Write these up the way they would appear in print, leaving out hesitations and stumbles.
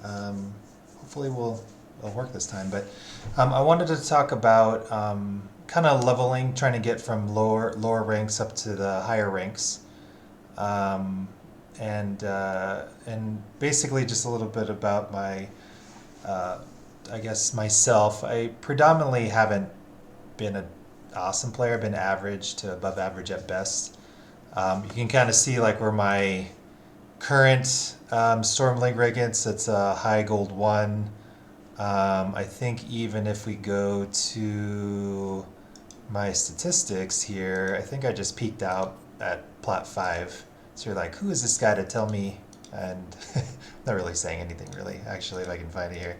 Hopefully it'll work this time. But I wanted to talk about kind of leveling, trying to get from lower ranks up to the higher ranks, um, and basically just a little bit about my uh, I guess myself. I predominantly haven't been an awesome player. I've been average to above average at best. You can kind of see like where my current Stormlink Regents, it's a high gold one. I think even if we go to my statistics here, I think I just peaked out at plat 5. So you're like, who is this guy to tell me? And not really saying anything really, actually, if I can find it here.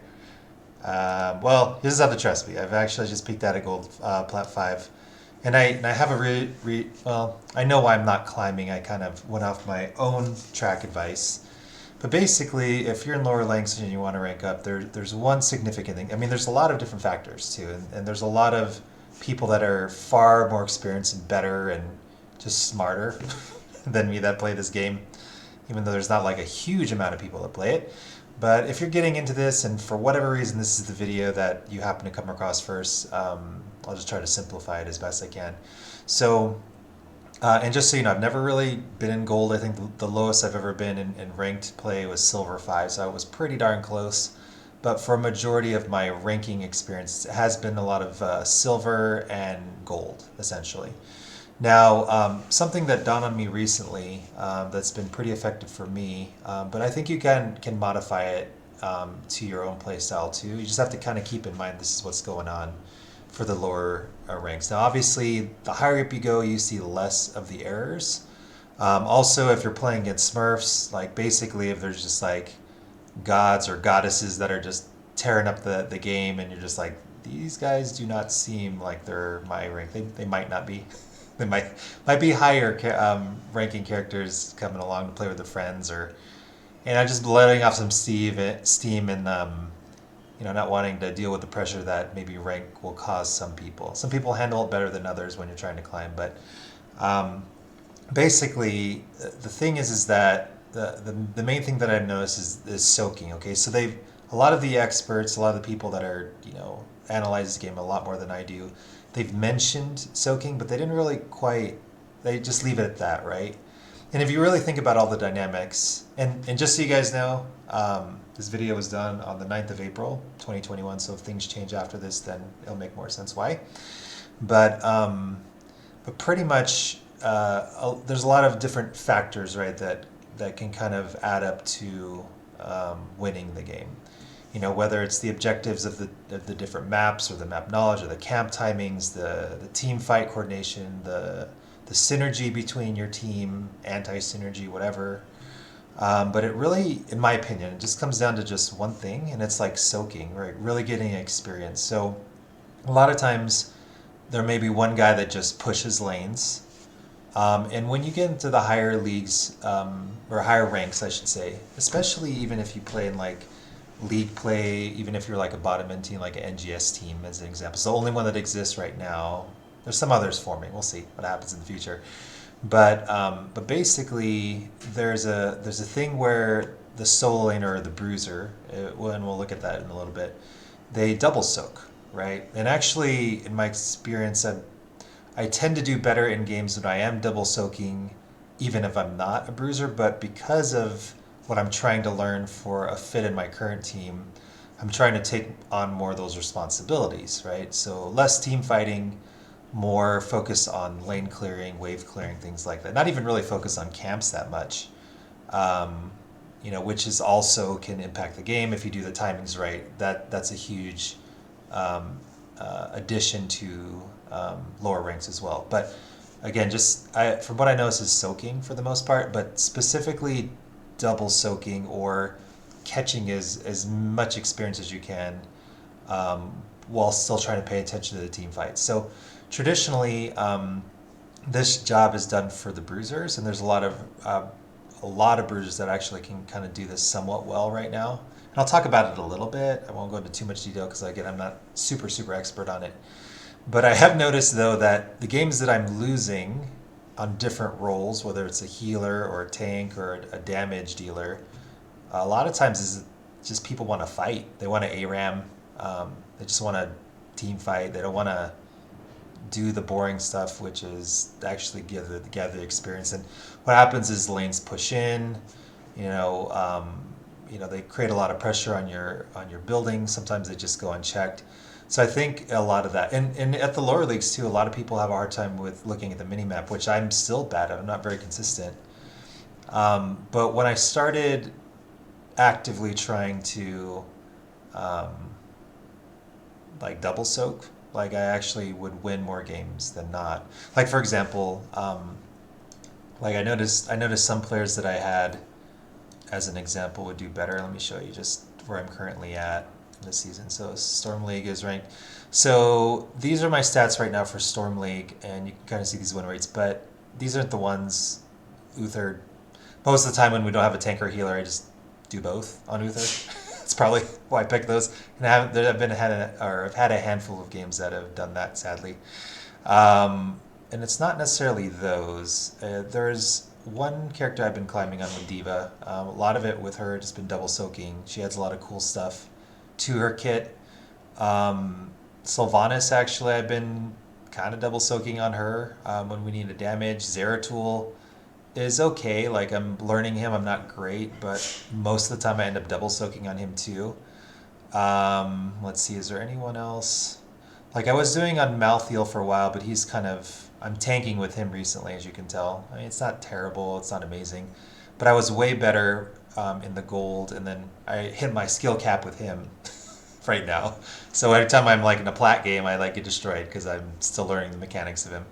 Well, you just have to trust me. I've actually just peaked out at gold plat 5. And I have a well, I know why I'm not climbing. I kind of went off my own track advice. But basically, if you're in lower ranks and you want to rank up, there's one significant thing. I mean, there's a lot of different factors too, and there's a lot of people that are far more experienced and better and just smarter than me that play this game, even though there's not like a huge amount of people that play it. But if you're getting into this, and for whatever reason this is the video that you happen to come across first, I'll just try to simplify it as best I can. So, and just so you know, I've never really been in gold. I think the lowest I've ever been in ranked play was silver 5, so I was pretty darn close. But for a majority of my ranking experience, it has been a lot of silver and gold, essentially. Now, something that dawned on me recently that's been pretty effective for me, but I think you can modify it to your own play style too. You just have to kind of keep in mind this is what's going on for the lower ranks. Now, obviously, the higher up you go, you see less of the errors. Also, if you're playing against Smurfs, like basically if there's just like gods or goddesses that are just tearing up the game, and you're just like, these guys do not seem like they're my rank. They might not be. They might be higher ranking characters coming along to play with their friends, or and I'm just letting off some steam, and not wanting to deal with the pressure that maybe rank will cause some people. Some people handle it better than others when you're trying to climb, but um, basically the thing is that the main thing that I've noticed is soaking. Okay, so they've a lot of the experts, a lot of the people that are analyze the game a lot more than I do. They've mentioned soaking, but they didn't really quite. They just leave it at that, right? And if you really think about all the dynamics, and just so you guys know, this video was done on the 9th of April, 2021. So if things change after this, then it'll make more sense why. But pretty much, there's a lot of different factors, right, that can kind of add up to winning the game. Whether it's the objectives of the different maps, or the map knowledge, or the camp timings, the team fight coordination, the synergy between your team, anti-synergy, whatever. But it really, in my opinion, it just comes down to just one thing, and it's like soaking, right? Really getting experience. So a lot of times there may be one guy that just pushes lanes. And when you get into the higher leagues, or higher ranks, I should say, especially even if you play in like league play, even if you're like a bottom end team, like an NGS team as an example. It's the only one that exists right now. There's some others forming. We'll see what happens in the future. But basically, there's a thing where the solo laner or the bruiser, and we'll look at that in a little bit, they double soak, right? And actually, in my experience, I tend to do better in games when I am double soaking, even if I'm not a bruiser. But because of what I'm trying to learn for a fit in my current team, I'm trying to take on more of those responsibilities, right? So less team fighting, more focus on lane clearing, wave clearing, things like that. Not even really focus on camps that much, which is also can impact the game if you do the timings right. That's a huge addition to lower ranks as well. But again, from what I know, this is soaking for the most part, but specifically double soaking or catching as much experience as you can, while still trying to pay attention to the team fight. So traditionally, this job is done for the bruisers, and there's a lot of bruisers that actually can kind of do this somewhat well right now. And I'll talk about it a little bit. I won't go into too much detail because again, I'm not super expert on it. But I have noticed though that the games that I'm losing on different roles, whether it's a healer or a tank or a damage dealer, a lot of times just people want to fight. They want to ARAM. They just want to team fight. They don't want to do the boring stuff, which is actually gather the experience. And what happens is lanes push in. You know, they create a lot of pressure on your building. Sometimes they just go unchecked. So I think a lot of that, and at the lower leagues too, a lot of people have a hard time with looking at the mini map, which I'm still bad at. I'm not very consistent. But when I started actively trying to um, like double soak, like I actually would win more games than not. Like for example, like I noticed some players that I had as an example would do better. Let me show you just where I'm currently at this season. So Storm League is ranked. So these are my stats right now for Storm League, and you can kind of see these win rates. But these aren't the ones Uther. Most of the time when we don't have a tank or healer, I just do both on Uther. It's probably why I picked those. And I've had a handful of games that have done that, sadly. And it's not necessarily those. There's one character I've been climbing on with Diva. A lot of it with her just been double soaking. She adds a lot of cool stuff to her kit. Sylvanas, actually, I've been kind of double soaking on her when we need a damage. Zeratul is okay. Like, I'm learning him. I'm not great, but most of the time I end up double soaking on him too. Let's see, is there anyone else? Like, I was doing on Malthael for a while, but he's kind of. I'm tanking with him recently, as you can tell. I mean, it's not terrible, it's not amazing, but I was way better in the gold, and then I hit my skill cap with him right now. So every time I'm like in a plat game, I like get destroyed because I'm still learning the mechanics of him.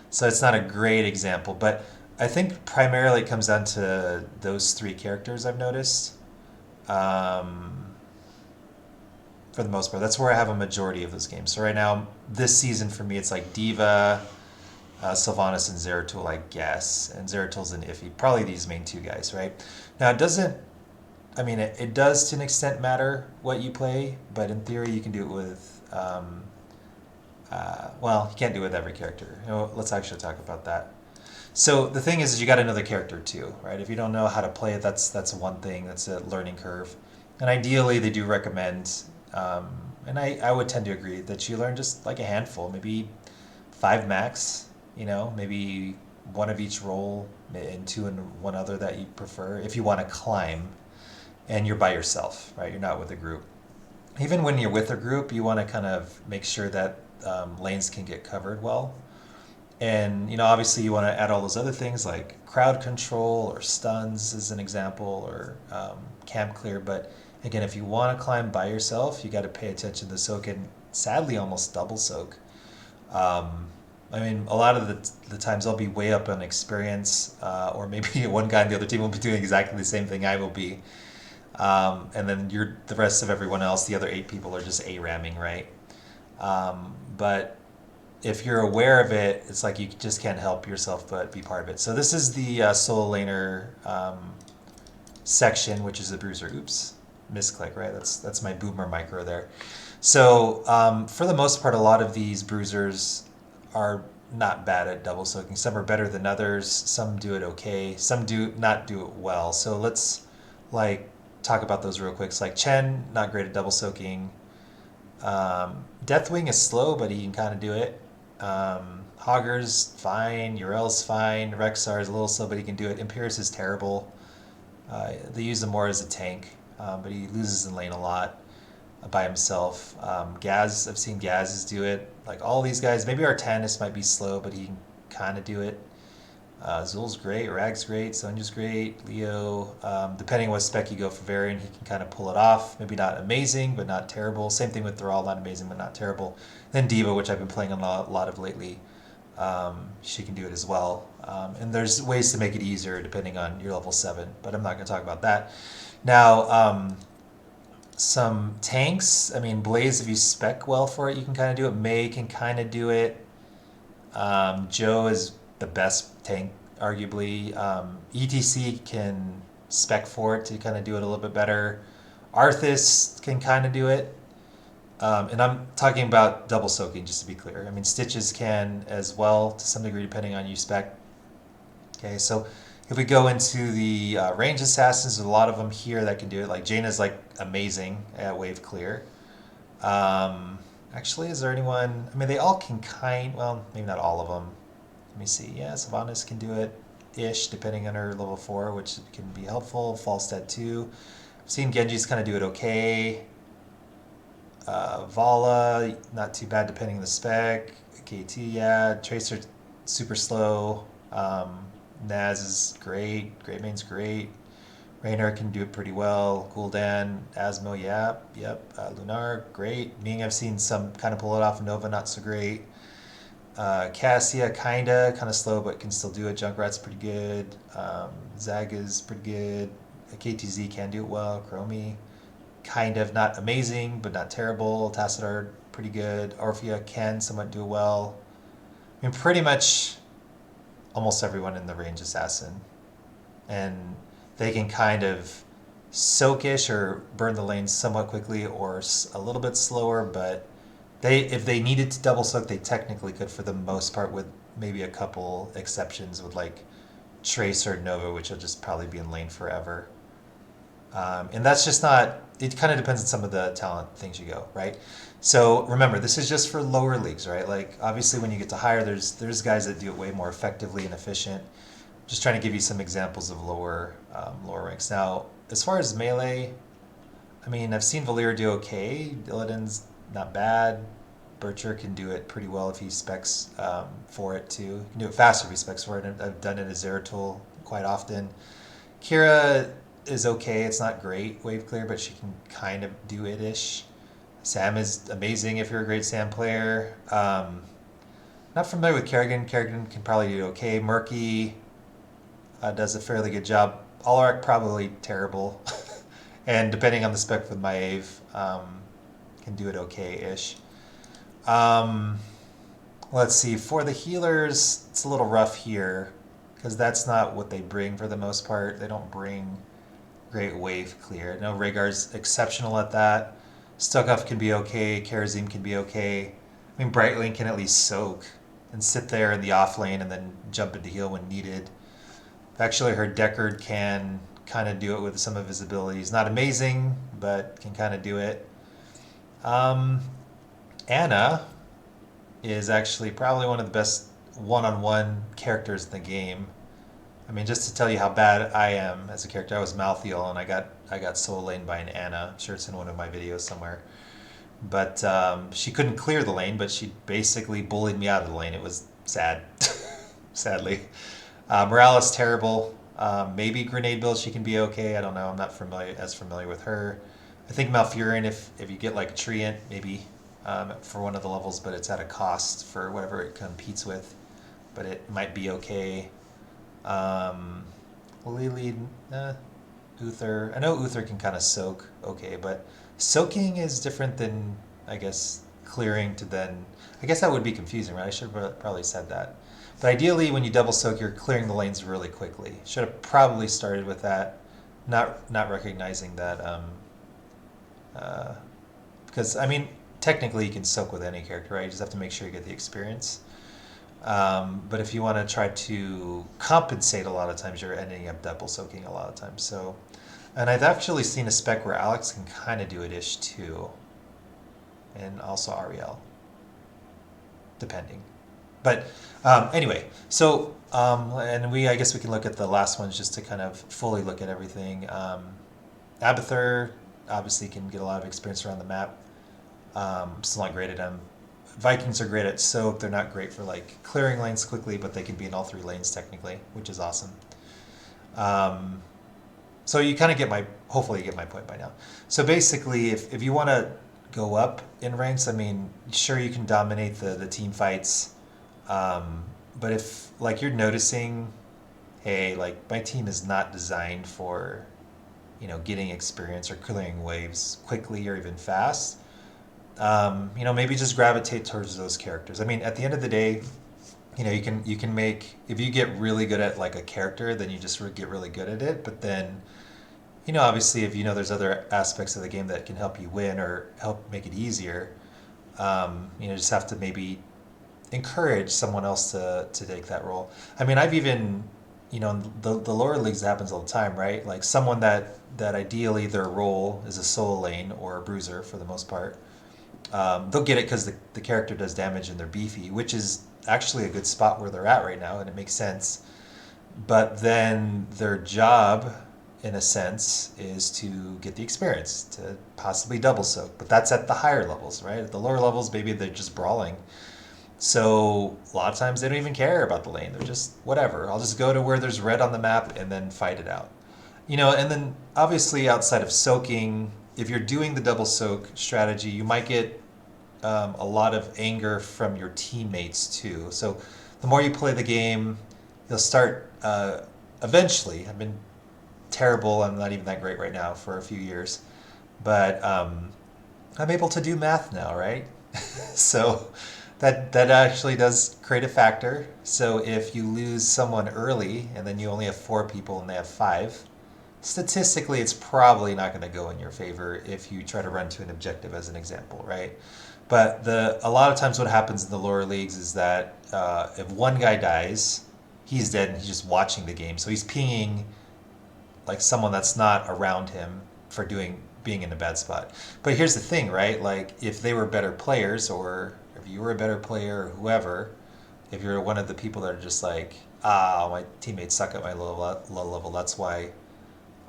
So it's not a great example, but I think primarily it comes down to those three characters I've noticed. Um, for the most part, that's where I have a majority of those games. So right now, this season for me, it's like Diva, Sylvanas, and Zeratul, I guess. And Zeratul's an iffy. Probably these main two guys, right? Now, it doesn't. I mean, it does to an extent matter what you play, but in theory, you can do it with. Well, you can't do it with every character. Let's actually talk about that. So the thing is you got another character too, right? If you don't know how to play it, that's one thing. That's a learning curve. And ideally, they do recommend, and I would tend to agree that you learn just like a handful, maybe 5 max. Maybe one of each role and 2 and one other that you prefer. If you want to climb, and you're by yourself, right? You're not with a group. Even when you're with a group, you want to kind of make sure that lanes can get covered well. And obviously you want to add all those other things like crowd control or stuns as an example, or camp clear. But again, if you want to climb by yourself, you got to pay attention to soak, and sadly almost double soak. I mean, a lot of the times I'll be way up on experience, or maybe one guy on the other team will be doing exactly the same thing I will be. And then the rest of everyone else, the other 8 people are just A-ramming, right? But if you're aware of it, it's like you just can't help yourself but be part of it. So this is the solo laner section, which is the bruiser. Oops, misclick, right? That's my boomer micro there. So for the most part, a lot of these bruisers are not bad at double soaking. Some are better than others. Some do it okay. Some do not do it well. So let's talk about those real quick. It's like Chen, not great at double soaking. Deathwing is slow, but he can kind of do it. Hogger's fine. Urel's fine. Rexar is a little slow, but he can do it. Imperius is terrible. They use him more as a tank, but he loses in lane a lot by himself. Gaz, I've seen Gaz's do it. Like all these guys, maybe Artanis might be slow, but he can kind of do it. Zul's great, Rag's great, Sonya's great, Leo. Depending on what spec you go for Varian, he can kind of pull it off. Maybe not amazing, but not terrible. Same thing with Thrall, not amazing, but not terrible. Then Diva, which I've been playing a lot of lately, she can do it as well. And there's ways to make it easier depending on your level 7, but I'm not going to talk about that. Now, some tanks, I mean, Blaze, if you spec well for it, you can kind of do it. Mei can kind of do it. Joe is the best tank, arguably. ETC can spec for it to kind of do it a little bit better. Arthas can kind of do it. And I'm talking about double soaking, just to be clear. I mean, Stitches can as well, to some degree, depending on your spec. Okay, so If we go into the range assassins, there's a lot of them here that can do it. Like Jaina's like amazing at wave clear. Um, Actually, is there anyone? I mean, they all can well, maybe not all of them. Let me see. Yeah, Sylvanas can do it ish, depending on her level 4, which can be helpful. Falstad too. I've seen Genji's kind of do it okay. Vala, not too bad depending on the spec. KT, yeah. Tracer, super slow. Naz is great. Great Main's great. Raynor can do it pretty well. Gul'dan, Asmo, yeah, yep. Lunar, great. Ming, I've seen some kind of pull it off. Nova, not so great. Cassia, kind of slow, but can still do it. Junkrat's pretty good. Zag is pretty good. KTZ can do it well. Chromie, kind of not amazing, but not terrible. Tassadar, pretty good. Orphea can somewhat do it well. I mean, pretty much almost everyone in the range assassin. And they can kind of soakish or burn the lanes somewhat quickly or a little bit slower, but if they needed to double soak, they technically could for the most part, with maybe a couple exceptions with like Trace or Nova, which will just probably be in lane forever. And that's just not, it kind of depends on some of the talent things you go, right? So remember, this is just for lower leagues, right? Like obviously when you get to higher, there's guys that do it way more effectively and efficient. Just trying to give you some examples of lower ranks. Now, as far as melee, I mean, I've seen Valir do okay. Illidan's not bad. Bircher can do it pretty well if he specs for it too. He can do it faster if he specs for it. I've done it as Zeratul quite often. Kira is okay. It's not great wave clear, but she can kind of do it-ish. Sam is amazing if you're a great Sam player. Not familiar with Kerrigan. Kerrigan can probably do okay. Murky does a fairly good job. Alarak probably terrible. And depending on the spec with Maeve, can do it okay-ish. Let's see. For the healers, it's a little rough here because that's not what they bring for the most part. They don't bring great wave clear. No, Rhaegar's exceptional at that. Stokov can be okay. Karazim can be okay. I mean, Brightling can at least soak and sit there in the off lane and then jump into heal when needed. I've actually heard Deckard can kind of do it with some of his abilities. Not amazing, but can kind of do it. Anna is actually probably one of the best one-on-one characters in the game. I mean, just to tell you how bad I am as a character, I was Malthael and I got soul laned by an Anna. I'm sure it's in one of my videos somewhere. But she couldn't clear the lane, but she basically bullied me out of the lane. It was sad, sadly. Morales terrible. Maybe grenade build she can be okay. I don't know. I'm not as familiar with her. I think Malfurion, if you get like a Treant, maybe for one of the levels, but it's at a cost for whatever it competes with. But it might be okay. Lily, Uther. I know Uther can kind of soak okay, but soaking is different than, I guess, clearing to then. I guess that would be confusing, right? I should have probably said that. But ideally, when you double soak, you're clearing the lanes really quickly. Should have probably started with that, not recognizing that. Because I mean, technically, you can soak with any character, right? You just have to make sure you get the experience. But if you want to try to compensate, a lot of times you're ending up double soaking a lot of times. So, and I've actually seen a spec where Alex can kind of do it ish too, and also Ariel, depending. But anyway, so and I guess we can look at the last ones just to kind of fully look at everything. Abathur obviously can get a lot of experience around the map. Still not great at them. Vikings are great at soak. They're not great for like clearing lanes quickly, but they can be in all 3 lanes technically, which is awesome. So you kind of hopefully you get my point by now. So basically, if you want to go up in ranks, I mean, sure you can dominate the team fights, but if like you're noticing, hey, like my team is not designed for, getting experience or clearing waves quickly or even fast. Maybe just gravitate towards those characters. I mean, at the end of the day, you can make, if you get really good at like a character, then you just get really good at it. But then, obviously, if there's other aspects of the game that can help you win or help make it easier, just have to maybe encourage someone else to take that role. I mean, I've even the lower leagues it happens all the time, right? Like someone that ideally their role is a solo lane or a bruiser for the most part. They'll get it because the character does damage and they're beefy, which is actually a good spot where they're at right now, and it makes sense. But then their job, in a sense, is to get the experience, to possibly double soak. But that's at the higher levels, right? At the lower levels, maybe they're just brawling. So a lot of times they don't even care about the lane. They're just whatever. I'll just go to where there's red on the map and then fight it out. And then obviously outside of soaking, if you're doing the double soak strategy, you might get a lot of anger from your teammates too. So the more you play the game, you'll start eventually. I've been terrible. I'm not even that great right now for a few years, but I'm able to do math now, right? So that actually does create a factor. So if you lose someone early and then you only have four people and they have five, statistically it's probably not going to go in your favor if you try to run to an objective as an example, right? But a lot of times what happens in the lower leagues is that if one guy dies, he's dead and he's just watching the game. So he's pinging like someone that's not around him for being in a bad spot. But here's the thing, right? Like if they were better players, or if you were a better player, or whoever, if you're one of the people that are just like, my teammates suck at my low level, that's why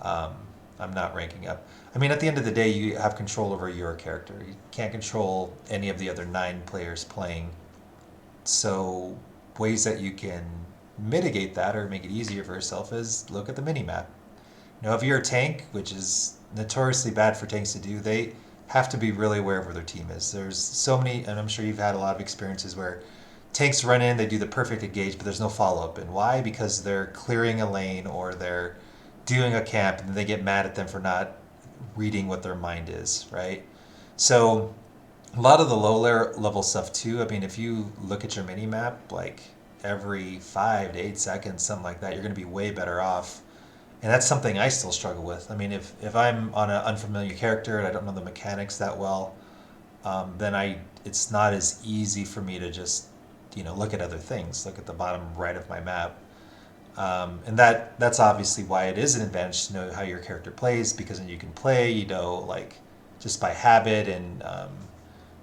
um, I'm not ranking up. I mean, at the end of the day, you have control over your character. You can't control any of the other nine players playing. So ways that you can mitigate that or make it easier for yourself is look at the mini map. If you're a tank, which is notoriously bad for tanks to do, they have to be really aware of where their team is. There's so many, and I'm sure you've had a lot of experiences where tanks run in, they do the perfect engage, but there's no follow up. And why? Because they're clearing a lane or they're doing a camp, and they get mad at them for not reading what their mind is, right? So a lot of the low level stuff too. I mean, if you look at your mini map, like every 5 to 8 seconds, something like that, you're going to be way better off. And that's something I still struggle with. I mean, if I'm on an unfamiliar character and I don't know the mechanics that well, then it's not as easy for me to just look at other things, look at the bottom right of my map. And that's obviously why it is an advantage to know how your character plays, because then you can play, like just by habit and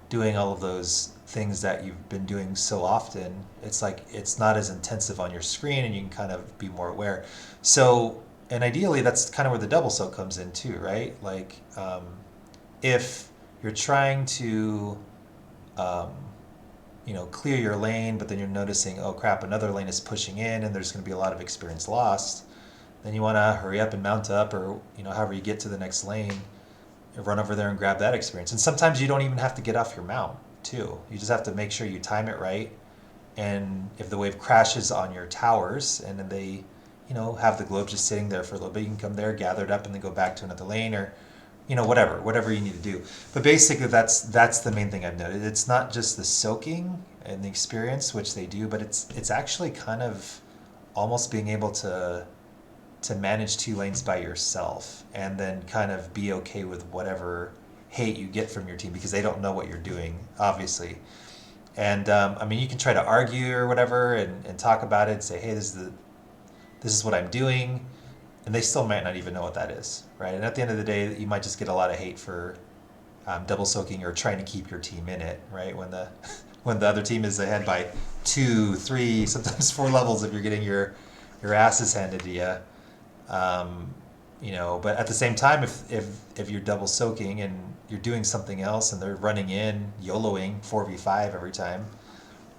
doing all of those things that you've been doing so often. It's like it's not as intensive on your screen, and you can kind of be more aware. So, and ideally, that's kind of where the double soak comes in too, right? Like, if you're trying to um, clear your lane, but then you're noticing, oh crap, another lane is pushing in and there's going to be a lot of experience lost, then you want to hurry up and mount up, or, however you get to the next lane, run over there and grab that experience. And sometimes you don't even have to get off your mount, too. You just have to make sure you time it right. And if the wave crashes on your towers and then they, have the globe just sitting there for a little bit, you can come there, gather it up, and then go back to another lane, or whatever you need to do. But basically, that's the main thing I've noted. It's not just the soaking and the experience, which they do, but it's actually kind of almost being able to manage two lanes by yourself, and then kind of be okay with whatever hate you get from your team, because they don't know what you're doing, obviously. And I mean, you can try to argue or whatever, and talk about it, and say, hey, this is what I'm doing, and they still might not even know what that is, right? And at the end of the day, you might just get a lot of hate for double soaking or trying to keep your team in it, right? When the when the other team is ahead by 2, 3, sometimes 4 levels, if you're getting your asses handed to you. But at the same time, if you're double soaking and you're doing something else and they're running in, YOLOing 4v5 every time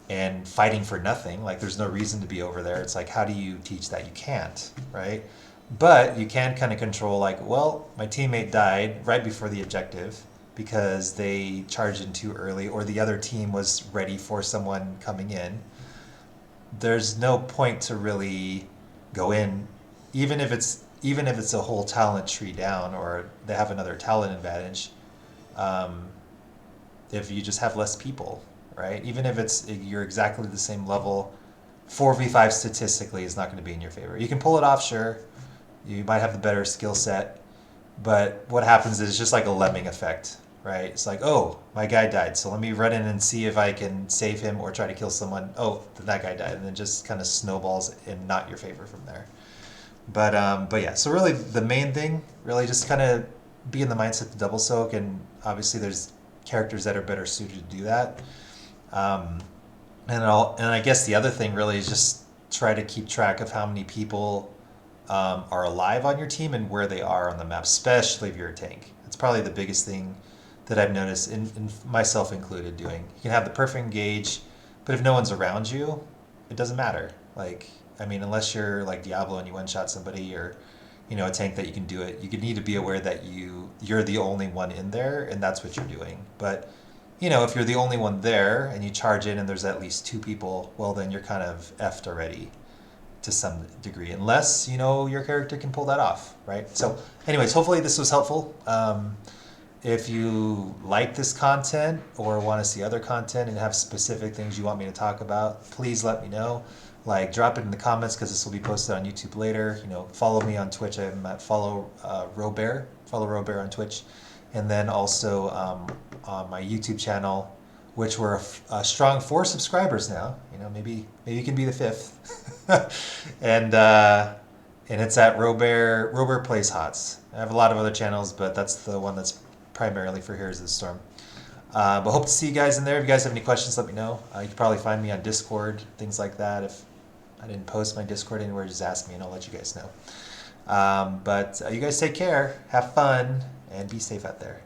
and fighting for nothing, like there's no reason to be over there. It's like, how do you teach that? You can't, right? But you can kind of control, like, well, my teammate died right before the objective because they charged in too early, or the other team was ready for someone coming in. There's no point to really go in, even if it's a whole talent tree down, or they have another talent advantage. If you just have less people, right? Even if you're exactly the same level, 4v5 statistically is not going to be in your favor. You can pull it off, sure. You might have the better skill set, but what happens is just like a lemming effect. right? It's like, oh, my guy died, so let me run in and see if I can save him or try to kill someone. Oh, then that guy died, and then just kind of snowballs in not your favor from there. But yeah, so really the main thing, really just kind of be in the mindset to double soak, and obviously there's characters that are better suited to do that. Um, and I guess the other thing really is just try to keep track of how many people are alive on your team and where they are on the map, especially if you're a tank. It's probably the biggest thing that I've noticed, in myself included, doing. You can have the perfect engage, but if no one's around you, it doesn't matter. Like, I mean, unless you're like Diablo and you one shot somebody, or a tank that you can do it, you could need to be aware that you're the only one in there, and that's what you're doing. But if you're the only one there and you charge in and there's at least two people, well, then you're kind of effed already to some degree, unless your character can pull that off, right? So, anyways, hopefully this was helpful. If you like this content or want to see other content and have specific things you want me to talk about, please let me know. Like, drop it in the comments, because this will be posted on YouTube later. Follow me on Twitch. I'm at follow Robert. Follow Robert on Twitch, and then also on my YouTube channel, which we're a strong 4 subscribers now. Maybe you can be the 5th, and it's at Robert Plays Hots. I have a lot of other channels, but that's the one that's primarily for Heroes of the Storm. But hope to see you guys in there. If you guys have any questions, let me know. You can probably find me on Discord, things like that. If I didn't post my Discord anywhere, just ask me and I'll let you guys know. But you guys take care, have fun, and be safe out there.